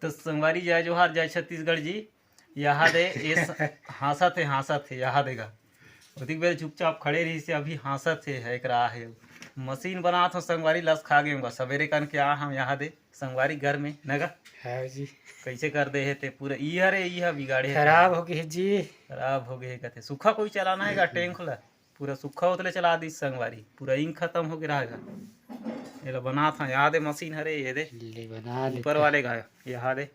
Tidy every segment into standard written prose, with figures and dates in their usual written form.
तो संगवारी जय जोहार जय छत्तीसगढ़ जी। यहाँ दे ये हांसत है यहाँ देगा उदिक बेर चुपचाप खड़े रही से अभी हांसत है एक रहा है मशीन बना तो संगवारी लस खा गए सवेरे कन के आ हम यहाँ दे संगवारी घर में नगा है जी कैसे कर दे है ते पूरा यह बिगाड़े खराब हो गई जी। खराब हो गए कहते सूखा कोई चलाना है टैंक ला पूरा सूखा उतले चला दी संगवारी पूरा इंक खत्म हो गया रहेगा ये लो बना था याद है मशीन हरे ये दे ले बना ऊपर वाले का यहाँ दे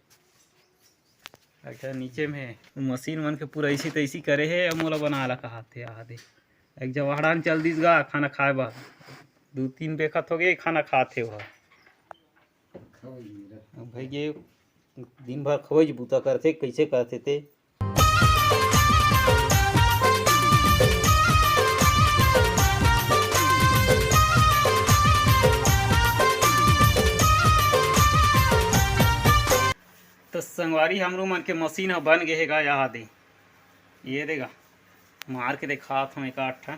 अच्छा नीचे में मशीन मन के पूरा ऐसी तैसी करे है मोला बना ला कहा थे यहाँ दे एक जवाहरान चल दिस गा खाना खाए बा 2-3 बेखत हो गए खाना खाते वह भाई ये दिन भर खोज बूता करते कैसे करते थे तो संगवारी हमरो मन के मशीन बन गए है यहाँ दे ये देगा मार के देखा था एक आठ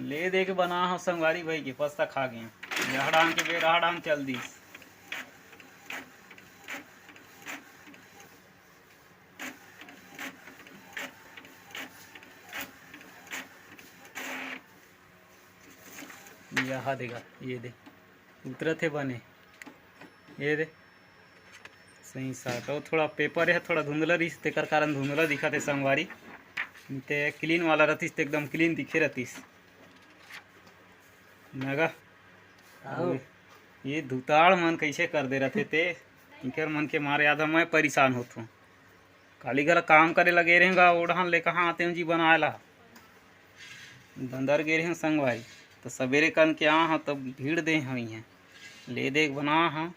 ले दे के बना हो संगवारी भाई के पस्ता खा गए हड़ान के बेर हड़ान चल दी यहाँ देगा ये दे उतरत है बने ये दे सही साट और थोड़ा पेपर है थोड़ा धुंधला रही तेकर कारण धुंधला दिखा थे संगवारी ते क्लीन वाला रतीस ते एकदम क्लीन दिखे रतीस नगा ये धुताड़ मन कैसे कर दे रहे थे इनकर मन के मारे आधा मैं परेशान होता हूँ काली गला काम करे लगे रहेगा ओढ़ान ले कहाँ आते हैं जी बनाएला अंदर गे रहे संगवारी तो सवेरे कन के आ हाँ तब भीड़ दे हुई हैं ले दे बना हाँ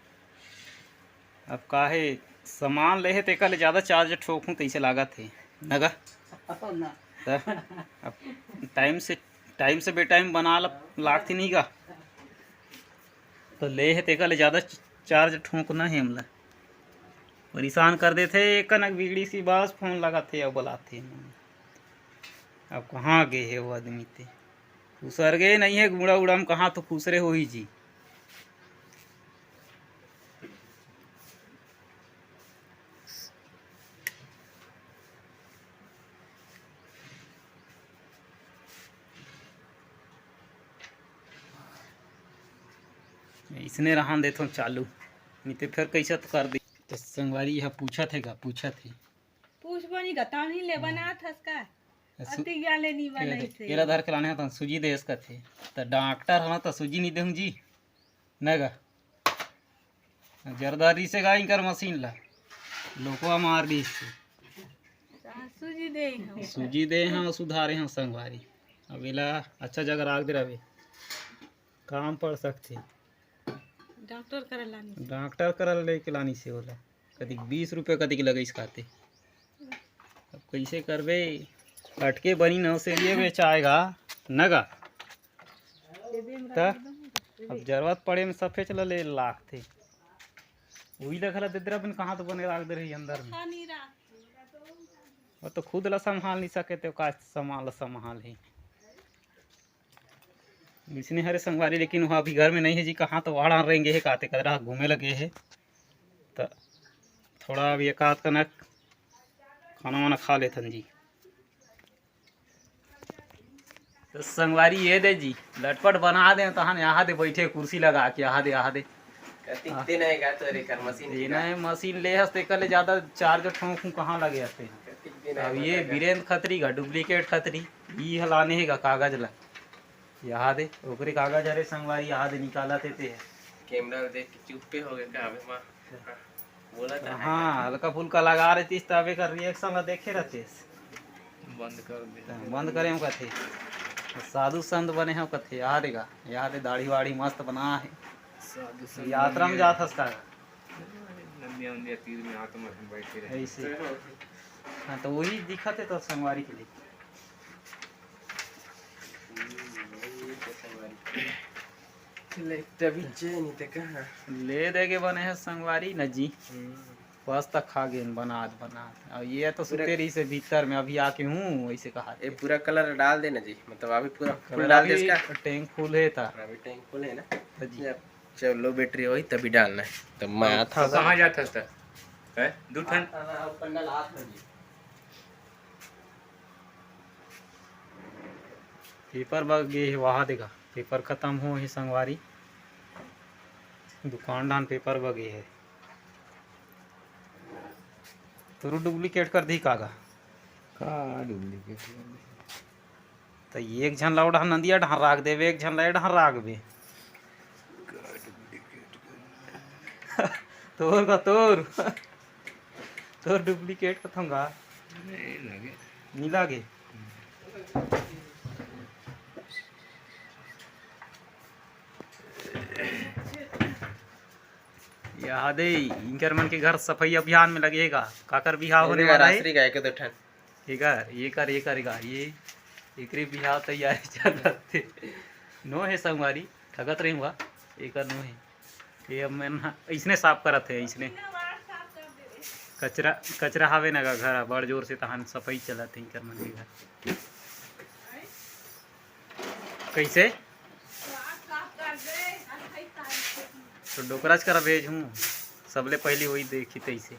अब काहे सामान ले ते कल ज़्यादा चार्ज ठोकूँ तैसे लागत है नगा अब टाइम से बेटाइम बना लागती नहीं गा तो ले है ते कल ज़्यादा चार्ज ठोकना है हमला परेशान कर देते एक कनक बिगड़ी सी बस फोन लगाते अब बुलाते अब कहाँ गए है वो आदमी थे उसर गए नहीं है गुड़ा उड़ा में कहाँ तो खुसरे हो ही जी इसने रहा देता हूँ चालू नहीं तो फिर कैसे तो कर दी तो संगवारी यह पूछा थे पूछ बनी गता नहीं ले बना था इसका अति गाले नहीं बनाई थे केला धर के लाने हैं तो सूजी दे इसका थे तो डॉक्टर है ना तो सूजी नहीं दूँ जी नगा जरदारी से गाय कर मशीन ला लोकवा मार दी सूजी दे हैं सुधारे हैं संगवारी अब इला अच्छा जगह रख दे रहे काम पड़ सकते डॉक्टर कर ले के लानी से होला कदी 20 रुपये कदी के लगे इस खाते अब कैसे करबे अटके बनी न से लिए बेचाएगा नगा अब जरूरत पड़े में सफे चला ले लाख थे वही लखला दे बन कहाँ तो बने रख दे रही अंदर में और तो खुद ला संभाल नहीं सके तो का संभाल है इसने हरे संगवारी लेकिन वहाँ अभी घर में नहीं है जी कहाँ तो वहाँ रहेंगे है काते कदरा घूमे लगे है तो थोड़ा अभी एक आध कनक खाना वाना खा लेते जी तो संगवारी ये दे जी लटपट बना दे तो हम यहाँ दे बैठे कुर्सी लगा के यहाँ दे मशीन ले हंसते कर ले ज़्यादा चार्ज ठोंकूँ कहाँ लगे हंसते अब ये वीरेंद्र खत्री का डुप्लीकेट खत्री ये हलाने है कागज ला यहाँ दे ओकरे कागज अरे संगवारी यहाँ दे निकाला थे कैमरा देख के चुप्पे हो गए का अबे बोला था हाँ हल्का फुल्का लगा रहे थी तबे का रिएक्शन देखे रहते बंद करे हम कथे साधु संत बने हैं कथे यहाँ दे दाढ़ी वाड़ी मस्त बना है यात्रा में जाता था ऐसे हाँ तो वही दिखते तो संगवारी के लिए ले दे के बने हैं संगवारी न जी बस तक खा गए बनात बनात। और ये तो सुतेरी से भीतर में अभी आके हूँ वैसे कहा ये पूरा कलर डाल देना जी, मतलब अभी पूरा फुल कलर डाल दे अभी इसका। टैंक फुल है था अभी टैंक फुल है ना, तो जी। जब जब लो बैटरी होगी तभी डालना है। तब मैं आता तो होगा कहाँ जाता था है दूठन पंडल हाथ में जी। पेपर बगे है वहाँ देखा पेपर खत्म हो ही संगवारी दुकान डान पेपर बगे है तो डुप्लीकेट कर दी कागा का डुप्लीकेट तो एक झन लौड़ा नदिया ढार राख देवे एक झन लाइट ढार राख बे तोर का तोर तोर डुप्लीकेट कथंगा नहीं लगे नहीं लागे याद है इनकर मन के घर सफाई अभियान में लगेगा काकर बिहाव होने वाला है रात्रि का एक दो ठन ये करेगा ये एकरे बिहाव तैयारी चल रहे नो है संगवारी ठगत रही हुआ एक नो है ये अब मैं इसने साफ करत है इसने कचरा कचरा हावे ना का घर बड़ जोर से तहान सफाई चलत है इनकर मन के घर कैसे तो डोकराज करा भेज हूँ सबले पहली वही देखी तैसे